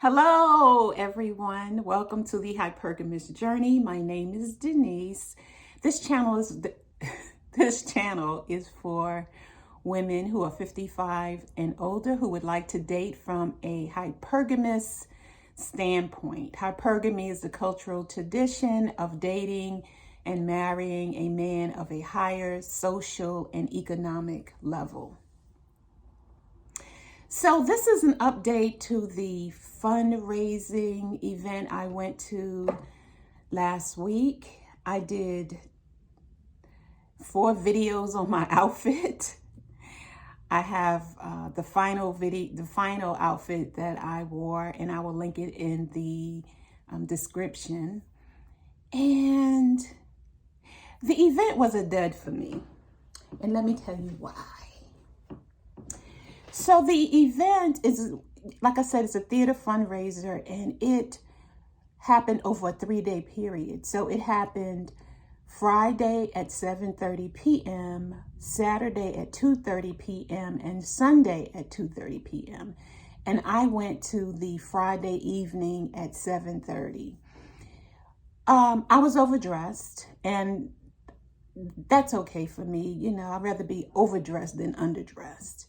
Hello, everyone. Welcome to the Hypergamous Journey. My name is Denise. This channel is this channel is for women who are 55 and older who would like to date from a hypergamous standpoint. Hypergamy is the cultural tradition of dating and marrying a man of a higher social and economic level. So this is an update to the fundraising event I went to last week. I did 4 videos on my outfit. I have the final outfit that I wore, and I will link it in the description. And the event was a dud for me, and let me tell you why. So the event is, like I said, it's a theater fundraiser, and it happened over a 3-day period. So it happened Friday at 7:30 p.m., Saturday at 2:30 p.m., and Sunday at 2:30 p.m. And I went to the Friday evening at 7:30. I was overdressed, and that's okay for me. You know, I'd rather be overdressed than underdressed.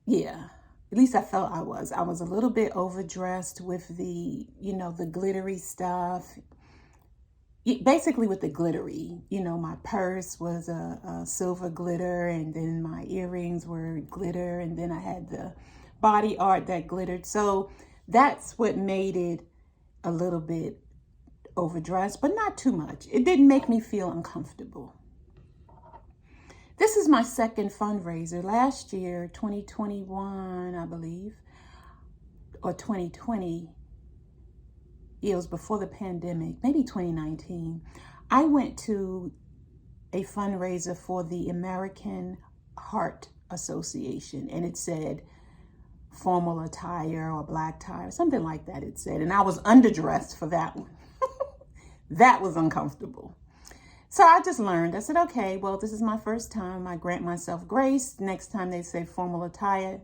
Yeah, at least I felt I was. I was a little bit overdressed with the, the glittery stuff. Basically with the glittery, my purse was a silver glitter, and then my earrings were glitter, and then I had the body art that glittered. So that's what made it a little bit overdressed, but not too much. It didn't make me feel uncomfortable. This is my second fundraiser. Last year, 2021, I believe, or 2020, it was before the pandemic, maybe 2019, I went to a fundraiser for the American Heart Association, and it said formal attire or black tie, or something like that it said, and I was underdressed for that one. That was uncomfortable. So I just learned. I said, okay, well, this is my first time. I grant myself grace. Next time they say formal attire,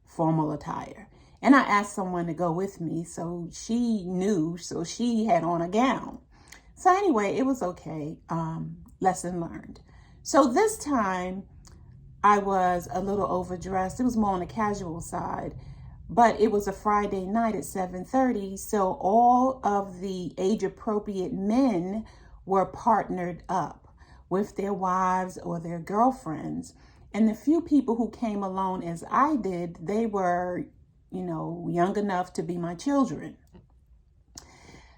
formal attire. And I asked someone to go with me, so she knew, so she had on a gown. So anyway, it was okay. Lesson learned. So this time I was a little overdressed. It was more on the casual side, but it was a Friday night at 7:30. So all of the age-appropriate men were partnered up with their wives or their girlfriends. And the few people who came alone as I did, they were, young enough to be my children.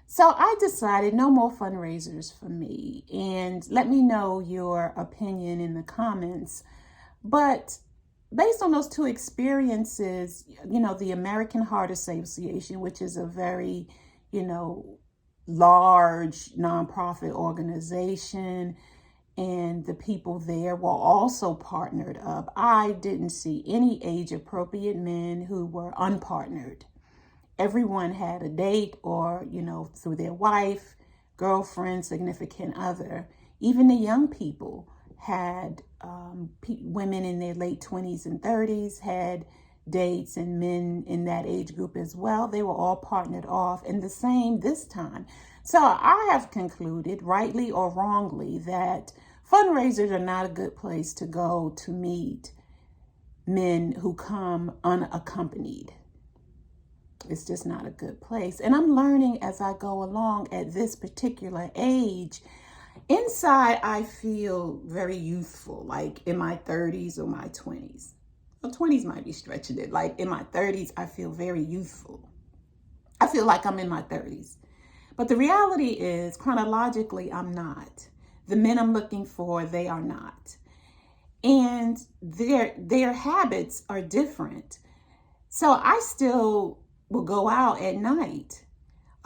So I decided no more fundraisers for me. And let me know your opinion in the comments. But based on those 2 experiences, the American Heart Association, which is a very, large nonprofit organization, and the people there were also partnered up. I didn't see any age-appropriate men who were unpartnered. Everyone had a date or, through their wife, girlfriend, significant other. Even the young people had women in their late 20s and 30s had dates, and men in that age group as well. They were all partnered off, and the same this time. So I have concluded, rightly or wrongly, that fundraisers are not a good place to go to meet men who come unaccompanied. It's just not a good place. And I'm learning as I go along at this particular age. Inside, I feel very youthful, like in my 30s or my 20s. Well, 20s might be stretching it. Like in my 30s, I feel very youthful. I feel like I'm in my 30s. But the reality is, chronologically, I'm not. The men I'm looking for, they are not. And their habits are different. So I still will go out at night.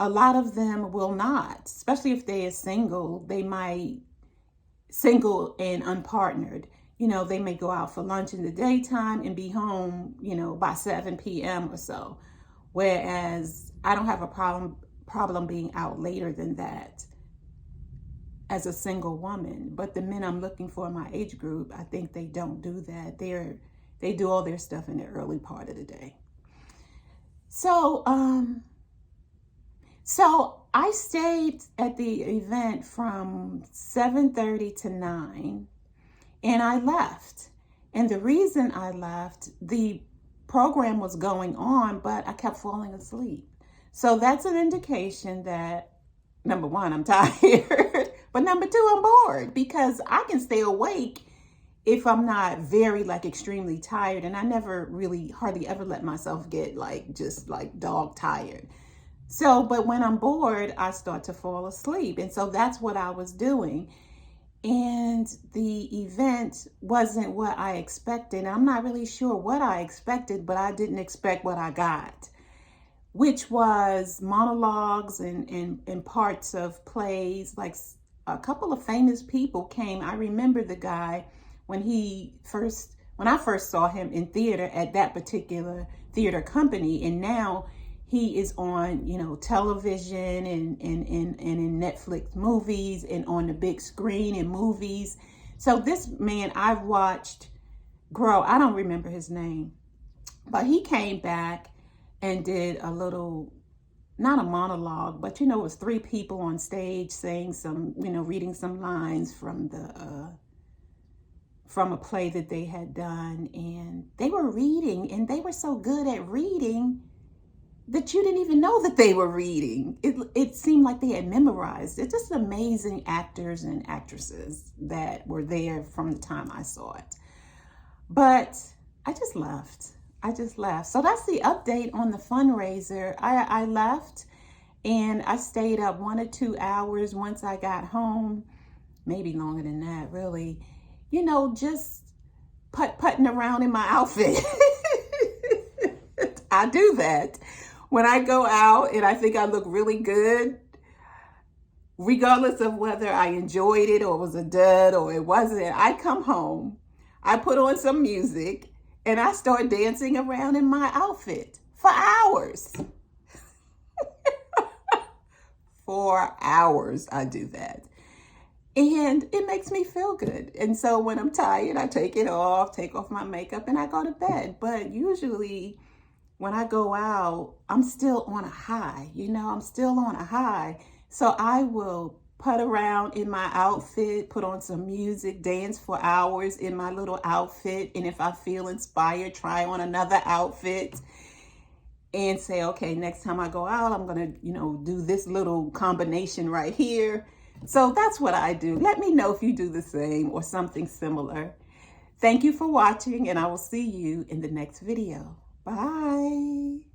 A lot of them will not, especially if they are single. They might, single and unpartnered, they may go out for lunch in the daytime and be home, by 7 p.m. or so. Whereas I don't have a problem being out later than that as a single woman. But the men I'm looking for in my age group, I think they don't do that. They do all their stuff in the early part of the day. So, so I stayed at the event from 7:30 to 9, and I left. And the reason I left, the program was going on, but I kept falling asleep. So that's an indication that, number one, I'm tired, but number two, I'm bored, because I can stay awake if I'm not very like extremely tired. And I never really hardly ever let myself get like just like dog tired. So, but when I'm bored, I start to fall asleep. And so that's what I was doing. And the event wasn't what I expected. I'm not really sure what I expected, but I didn't expect what I got, which was monologues and parts of plays. Like a couple of famous people came. I remember the guy when I first saw him in theater at that particular theater company, and now he is on, television and in Netflix movies and on the big screen in movies. So this man I've watched grow. I don't remember his name, but he came back and did a little, not a monologue, but it was three people on stage saying some, reading some lines from from a play that they had done, and they were reading, and they were so good at reading that you didn't even know that they were reading. It seemed like they had memorized. It's just amazing actors and actresses that were there from the time I saw it. But I just left. So that's the update on the fundraiser. I left, and I stayed up 1 or 2 hours once I got home. Maybe longer than that, really. Just putting around in my outfit. I do that. When I go out and I think I look really good, regardless of whether I enjoyed it or it was a dud or it wasn't, I come home, I put on some music, and I start dancing around in my outfit for hours. For hours I do that. And it makes me feel good. And so when I'm tired, I take it off, take off my makeup, and I go to bed. But usually when I go out, I'm still on a high, I'm still on a high. So I will put around in my outfit, put on some music, dance for hours in my little outfit. And if I feel inspired, try on another outfit and say, okay, next time I go out, I'm going to, do this little combination right here. So that's what I do. Let me know if you do the same or something similar. Thank you for watching, and I will see you in the next video. Bye.